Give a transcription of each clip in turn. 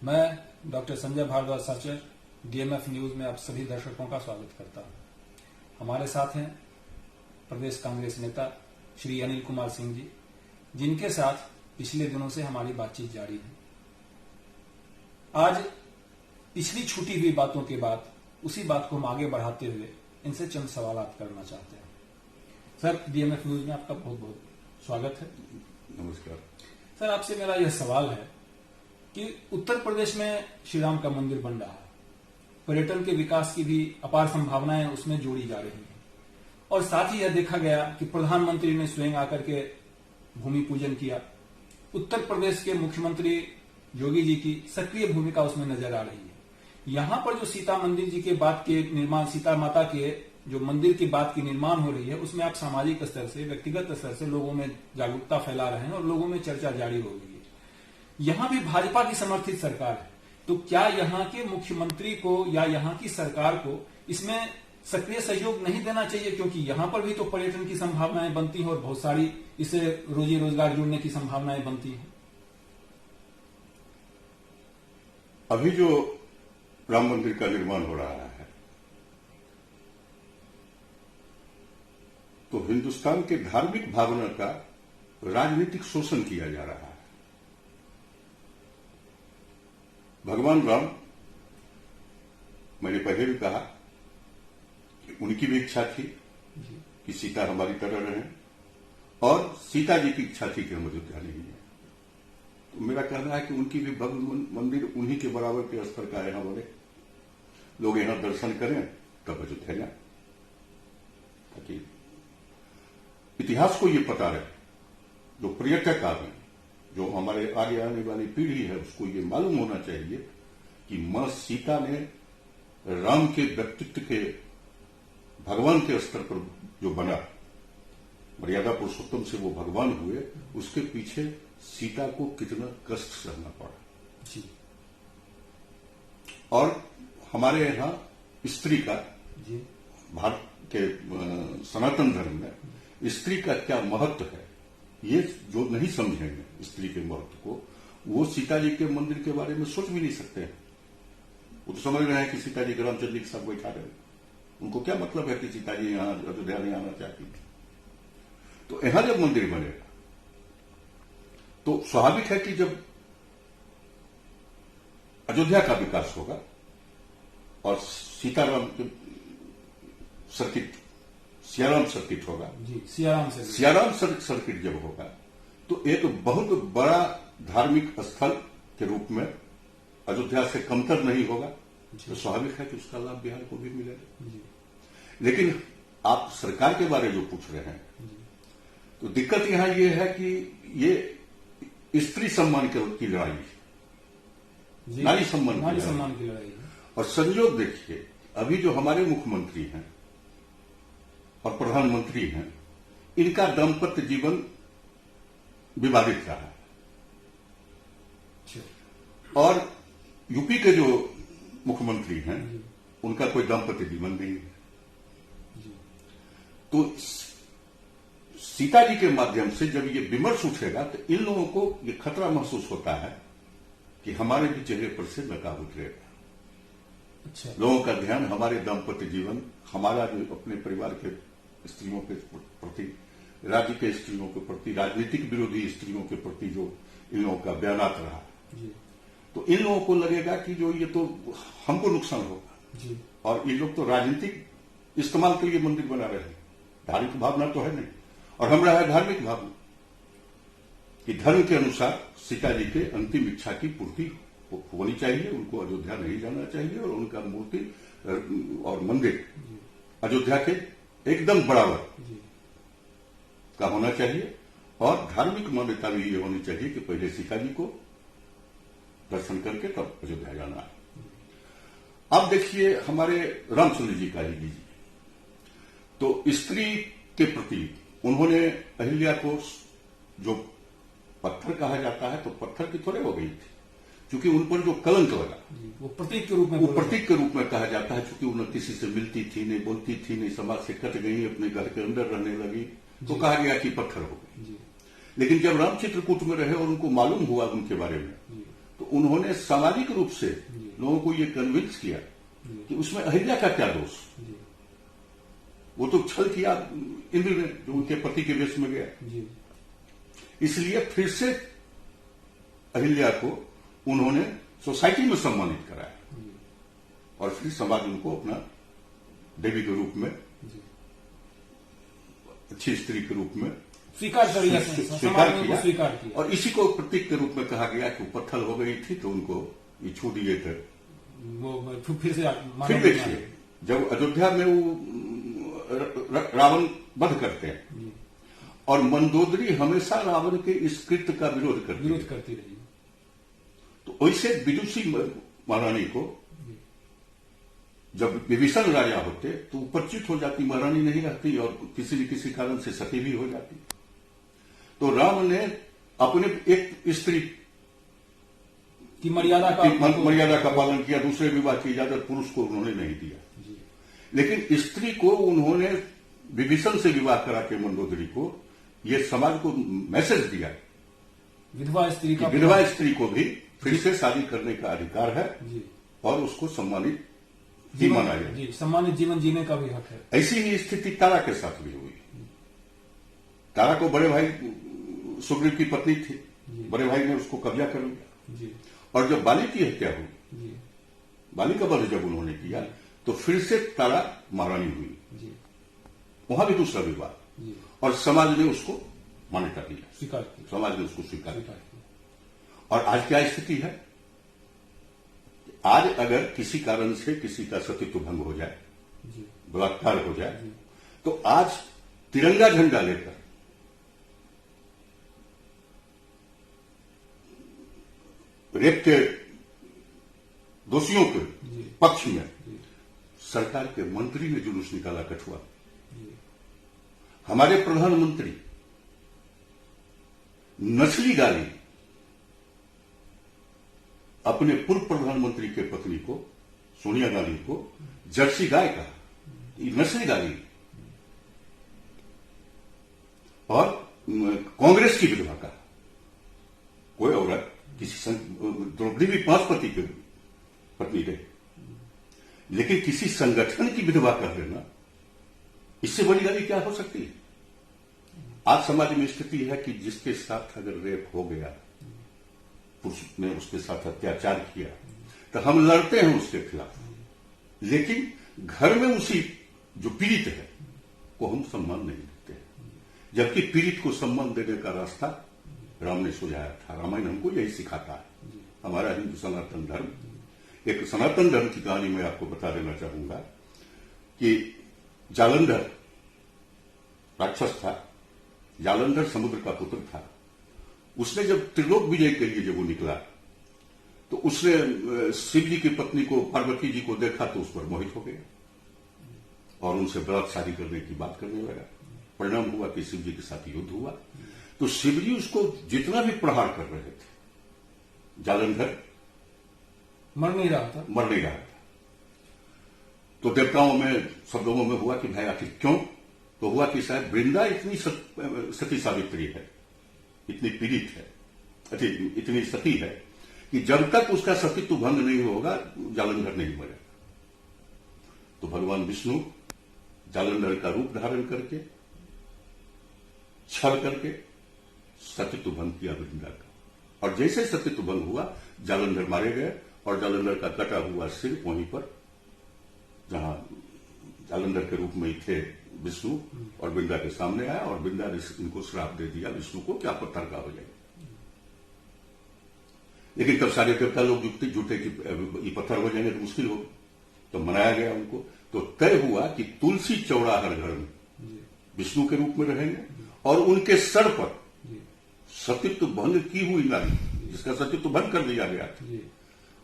मैं doctor Sanjay Bhardwaj Sachar DMF news में आप सभी दर्शकों का स्वागत करता हूं। हमारे साथ हैं प्रदेश कांग्रेस नेता श्री अनिल कुमार सिंह जी, जिनके साथ पिछले दिनों से हमारी बातचीत जारी है। आज पिछली छूटी हुई बातों के बाद उसी बात को हम आगे बढ़ाते हुए इनसे चंद सवाल करना चाहते हैं। सर, डीएमएफ न्यूज में आपका बहुत बहुत स्वागत है। नमस्कार सर, आपसे मेरा यह सवाल है कि उत्तर प्रदेश में श्री राम का मंदिर बन रहा है, पर्यटन के विकास की भी अपार संभावनाएं उसमें जोड़ी जा रही हैं, और साथ ही यह देखा गया कि प्रधानमंत्री ने स्वयं आकर के भूमि पूजन किया। उत्तर प्रदेश के मुख्यमंत्री योगी जी की सक्रिय भूमिका उसमें नजर आ रही है। यहाँ पर जो सीता मंदिर जी के बाद के निर्माण, सीता माता के जो मंदिर की बात की निर्माण हो रही है, उसमें आप सामाजिक स्तर से, व्यक्तिगत स्तर से लोगों में जागरूकता फैला रहे हैं और लोगों में चर्चा जारी हो गई है। यहाँ भी भाजपा की समर्थित सरकार है, तो क्या यहाँ के मुख्यमंत्री को या यहाँ की सरकार को इसमें सक्रिय सहयोग नहीं देना चाहिए? क्योंकि यहाँ पर भी तो पर्यटन की संभावनाएं बनती हैं और बहुत सारी इससे रोजी रोजगार जुड़ने की संभावनाएं बनती हैं। अभी जो राम मंदिर का निर्माण हो रहा है, तो हिंदुस्तान के धार्मिक भावना का राजनीतिक शोषण किया जा रहा है। भगवान राम, मैंने पहले भी कहा कि उनकी भी इच्छा थी कि सीता हमारी तरह रहे, और सीता जी की इच्छा थी कि हम अयोध्या नहीं है। तो मेरा कहना है कि उनकी भी भव्य मंदिर उन्हीं के बराबर के स्तर का यहां बने, लोग यहां दर्शन करें, तब अयोध्या जाए, ताकि इतिहास को ये पता रहे, जो पर्यटक आ रहे हैं, जो हमारे आगे आने वाली पीढ़ी है, उसको ये मालूम होना चाहिए कि मां सीता ने राम के व्यक्तित्व के भगवान के स्तर पर जो बना, मर्यादा पुरुषोत्तम से वो भगवान हुए, उसके पीछे सीता को कितना कष्ट सहना पड़ा जी। और हमारे यहां स्त्री का जी, भारत के सनातन धर्म में स्त्री का क्या महत्व है, ये जो नहीं समझेंगे स्त्री के महत्व को, वो सीता जी के मंदिर के बारे में सोच भी नहीं सकते हैं। वो तो समझ रहे हैं कि सीता जी रामचंद्र जी के साथ बैठा रहे, उनको क्या मतलब है कि सीता जी यहां अयोध्या नहीं आना चाहती थी। तो यहां जब मंदिर बनेगा तो स्वाभाविक है कि जब अयोध्या का विकास होगा और सीताराम के सर्किट, सियाराम सर्किट होगा जी, सियाराम सर्किट जब होगा, तो एक बहुत बड़ा धार्मिक स्थल के रूप में अयोध्या से कमतर नहीं होगा। तो स्वाभाविक है कि उसका लाभ बिहार को भी मिलेगा। लेकिन आप सरकार के बारे में जो पूछ रहे हैं, तो दिक्कत यहां ये है कि ये स्त्री सम्मान की लड़ाई है, नारी सम्मान की लड़ाई है। और संयोग देखिए, अभी जो हमारे मुख्यमंत्री हैं और प्रधानमंत्री हैं, इनका दाम्पत्य जीवन विवादित रहा है, और यूपी के जो मुख्यमंत्री हैं उनका कोई दाम्पत्य जीवन नहीं है। तो सीता जी के माध्यम से जब ये विमर्श उठेगा, तो इन लोगों को ये खतरा महसूस होता है कि हमारे भी चेहरे पर से नकाब उतरेगा। अच्छा। लोगों का ध्यान हमारे दाम्पत्य जीवन, हमारा जो अपने परिवार के स्त्रियों के प्रति, राज्य के स्त्रियों के प्रति, राजनीतिक विरोधी स्त्रियों के प्रति जो इन लोगों का बयानात रहा, तो इन लोगों को लगेगा कि जो ये तो हमको नुकसान होगा, और ये लोग तो राजनीतिक इस्तेमाल के लिए मंदिर बना रहे हैं, धार्मिक भावना तो है नहीं। और हमारा है धार्मिक भावना कि धर्म के अनुसार सीता जी के अंतिम इच्छा की पूर्ति होनी चाहिए, उनको अयोध्या नहीं जाना चाहिए, और उनका मूर्ति और मंदिर अयोध्या के एकदम बराबर का होना चाहिए। और धार्मिक मान्यता भी ये होनी चाहिए कि पहले सीता जी को दर्शन करके तब अयोध्या जाना है। अब देखिए हमारे रामचंद्र जी का ही लीजिए, तो स्त्री के प्रति उन्होंने अहिल्या को जो पत्थर कहा जाता है, तो पत्थर की थोड़े हो गई थी, क्योंकि उन पर जो कलंक लगा वो प्रतीक के रूप में, कहा जाता है, क्योंकि उन्हें किसी से मिलती थी नहीं, बोलती थी नहीं, समाज से कट गई, अपने घर के अंदर रहने लगी, तो कहा गया कि पत्थर हो गई। लेकिन जब राम चित्रकूट में रहे और उनको मालूम हुआ उनके बारे में, तो तो उन्होंने सामाजिक रूप से लोगों को ये कन्विंस किया कि उसमें अहिल्या का क्या दोष। वो तो छल किया इंद्र ने, जो उनके पति के वेश में गया। इसलिए फिर से अहिल्या को उन्होंने सोसाइटी में सम्मानित कराया और फिर समाज उनको अपना देवी के रूप में, अच्छी स्त्री के रूप में स्वीकार किया और इसी को प्रतीक के रूप में कहा गया कि वो पत्थर हो गई थी तो उनको ये छू दिए थे। वो फिर से फिर देखिए, जब अयोध्या में वो रावण वध करते हैं और मंदोदरी हमेशा रावण के इस कृत्य का विरोध करती रही, तो वैसे विदुषी महारानी को जब विभीषण राजा होते तो उपचित हो जाती, महारानी नहीं रहती और किसी न किसी कारण से सती भी हो जाती। तो राम ने अपने एक स्त्री की मर्यादा का पालन किया, दूसरे विवाह की इजाजत पुरुष को उन्होंने नहीं दिया। लेकिन स्त्री को उन्होंने विभीषण से विवाह करा के मंदोदरी को ये समाज को मैसेज दिया, विधवा स्त्री को भी फिर से शादी करने का अधिकार है और उसको सम्मानित ही माना जाए, सम्मानित जीवन जीने का भी हक है। ऐसी ही स्थिति तारा के साथ भी हुई। तारा को बड़े भाई सुग्रीव की पत्नी थी, बड़े भाई ने उसको कब्जा कर लिया और जब बाली की हत्या हुई, बाली का वध जब उन्होंने किया तो फिर से तारा महारानी हुई। वहां भी दूसरा विवाह और समाज ने उसको मान्यता दिया, स्वीकार किया, समाज ने उसको स्वीकार किया। और आज क्या स्थिति है? आज अगर किसी कारण से किसी का सतीत्व भंग हो जाए, बलात्कार हो जाए, तो आज तिरंगा झंडा लेकर रेप के दोषियों के पक्ष में सरकार के मंत्री ने जुलूस निकाला कठुआ। हमारे प्रधानमंत्री नस्ली गाली अपने पूर्व प्रधानमंत्री के पत्नी को, सोनिया गांधी को जर्सी गाय कहा, नस्ली गाली। और कांग्रेस की विधवा कहा। कोई औरत किसी द्रौपदी भी 5 पति के पत्नी रहे, लेकिन किसी संगठन की विधवा कर देना, इससे बड़ी गाली क्या हो सकती है? आज समाज में स्थिति है कि जिसके साथ अगर रेप हो गया, पुरुष ने उसके साथ अत्याचार किया, तो हम लड़ते हैं उसके खिलाफ, लेकिन घर में उसी जो पीड़ित है को हम सम्मान नहीं देते हैं। जबकि पीड़ित को सम्मान देने का रास्ता राम ने सुझाया था। रामायण हमको यही सिखाता है। हमारा हिंदू सनातन धर्म, एक सनातन धर्म की कहानी मैं आपको बता देना चाहूंगा कि जालंधर राक्षस था, जालंधर समुद्र का पुत्र था। उसने जब त्रिलोक विजय के लिए जब वो निकला तो उसने शिव जी की पत्नी को, पार्वती जी को देखा तो उस पर मोहित हो गया और उनसे बलात्कारी करने की बात करने लगा। परिणाम हुआ कि शिव जी के साथ युद्ध हुआ। तो शिव जी उसको जितना भी प्रहार कर रहे थे, जालंधर मर नहीं रहा था। तो देवताओं में, सब लोगों में हुआ कि भाई आखिर क्यों? तो हुआ कि शायद वृंदा इतनी सती सावित्री है, इतनी पीड़ित है, इतनी सती है कि जब तक उसका सतीत्व भंग नहीं होगा जालंधर नहीं मरेगा। तो भगवान विष्णु जालंधर का रूप धारण करके, छल करके सतीत्व भंग किया वृंदा का। और जैसे सतीत्व भंग हुआ, जालंधर मारे गए और जालंधर का कटा हुआ सिर वहीं पर, जहां जालंधर के रूप में ही थे विष्णु, और वृंदा के सामने आया और वृंदा ने इनको श्राप दे दिया विष्णु को, क्या पत्थर का हो जाएगा। लेकिन तब सारे देवता लोग जुटे कि ये पत्थर हो जाएंगे तो मुश्किल होगी, तो मनाया गया उनको। तो तय हुआ कि तुलसी चौड़ा हर घर में विष्णु के रूप में रहेंगे और उनके सर पर सतीत्व भंग की हुई नारी, जिसका सतीत्व भंग कर दिया गया था,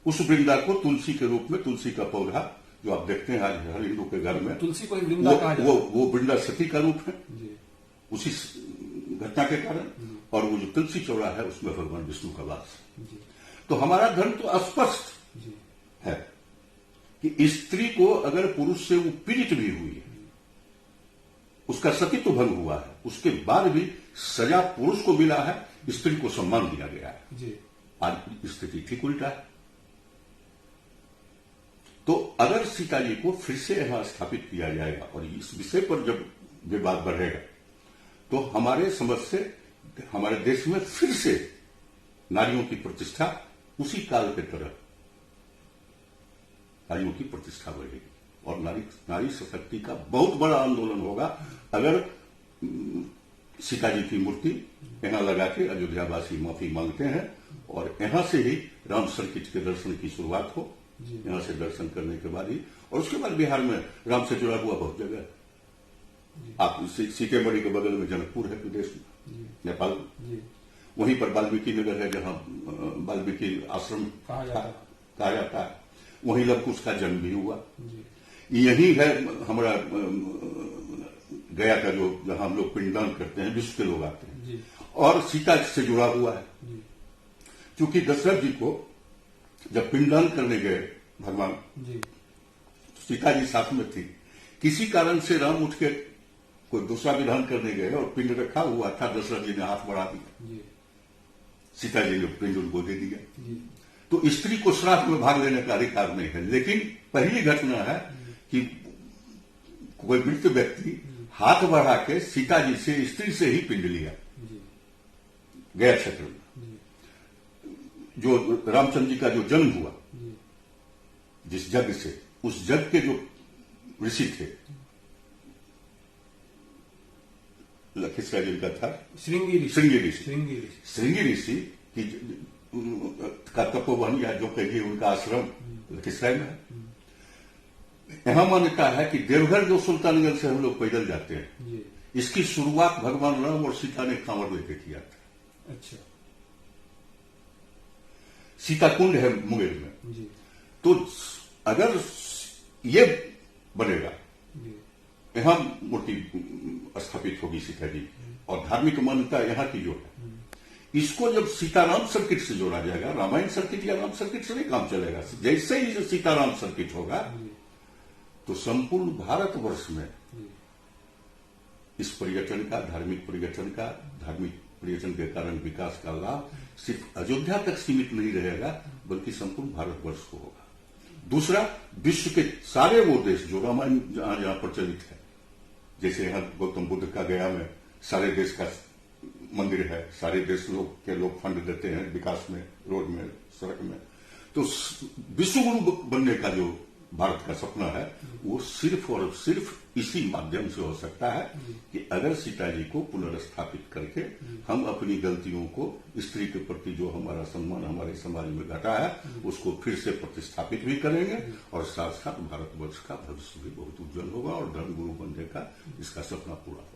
उस वृंदा को तुलसी के रूप में, तुलसी का पौधा जो आप देखते हैं आज हर हिंदू के घर में, तुलसी को वृंदा कहा जाता है। वो वृंदा सती का रूप है उसी घटना के कारण, और वो जो तुलसी चौड़ा है उसमें भगवान विष्णु का वास है। तो हमारा धर्म तो स्पष्ट है कि स्त्री को अगर पुरुष से वो पीड़ित भी हुई है, उसका सतीत्व भंग हुआ है, उसके बाद भी सजा पुरुष को मिला है, स्त्री को सम्मान दिया गया है। आज स्थिति ठीक उल्टा है। तो अगर सीता जी को फिर से यहां स्थापित किया जाएगा और इस विषय पर जब विवाद बढ़ेगा तो हमारे समझ से हमारे देश में फिर से नारियों की प्रतिष्ठा उसी काल के तरह नारियों की प्रतिष्ठा बढ़ेगी और नारी शक्ति का बहुत बड़ा आंदोलन होगा अगर सीता जी की मूर्ति यहां लगा के अयोध्यावासी माफी मांगते हैं और यहां से ही राम सर्किट के दर्शन की शुरुआत हो। यहां से दर्शन करने के बाद ही और उसके बाद बिहार में राम से जुड़ा हुआ बहुत जगह है। आप सीतामढ़ी के बगल में जनकपुर है प्रदेश में नेपाल, वहीं पर वाल्मीकि नगर है जहां वाल्मीकि आश्रम कहा जाता है, वहीं लवकुश का जन्म भी हुआ। यही है हमारा गया का जो जहां हम लोग पिंडदान करते हैं, विश्व के लोग आते हैं और सीता से जुड़ा हुआ है। क्योंकि दशरथ जी को जब पिंडदान करने गए भगवान तो सीता जी साथ में थी, किसी कारण से राम उठ के कोई दूसरा विधान करने गए और पिंड रखा हुआ था, दशरथ जी ने हाथ बढ़ा दिया, सीता जी ने पिंड उनको दे दिया। तो स्त्री को श्राद्ध में भाग लेने का अधिकार नहीं है, लेकिन पहली घटना है कि कोई मृत व्यक्ति हाथ बढ़ा के सीता जी से स्त्री से ही पिंड लिया गया क्षेत्र में। जो रामचंद्र जी का जो जन्म हुआ जिस यज्ञ से, उस यज्ञ के जो ऋषि थे, लखीसराय जिनका था श्रृंगी ऋषि का तपोवन या जो कहिए उनका आश्रम लखीसराय में है। यहां मान्यता है कि देवघर जो सुल्तानगंज से हम लोग पैदल जाते हैं, इसकी शुरुआत भगवान राम और सीता ने कांवड़ लेके किया था। अच्छा। सीता कुंड है मुंगेर में, तो अगर ये बनेगा, यहां मूर्ति स्थापित होगी सीता जी और धार्मिक मान्यता यहां की जो है, इसको जब सीताराम सर्किट से जोड़ा जाएगा, रामायण सर्किट या राम सर्किट से नहीं काम चलेगा। जैसे ही जो सीताराम सर्किट होगा तो संपूर्ण भारतवर्ष में इस पर्यटन का, धार्मिक पर्यटन के कारण विकास का लाभ सिर्फ अयोध्या तक सीमित नहीं रहेगा बल्कि संपूर्ण भारतवर्ष को होगा। दूसरा, विश्व के सारे वो देश जो रामायण जहां प्रचलित है, जैसे यहां गौतम बुद्ध का गया में सारे देश का मंदिर है, सारे देश के लोग फंड देते हैं विकास में, रोड में, सड़क में, तो विश्व गुरु बनने का जो भारत का सपना है वो सिर्फ और सिर्फ इसी माध्यम से हो सकता है कि अगर सीता जी को पुनर्स्थापित करके हम अपनी गलतियों को, स्त्री के प्रति जो हमारा सम्मान हमारे समाज में घटा है उसको फिर से प्रतिस्थापित भी करेंगे और साथ साथ भारतवर्ष का भविष्य भी बहुत उज्जवल होगा और धर्म गुरु बनने का इसका सपना पूरा होगा।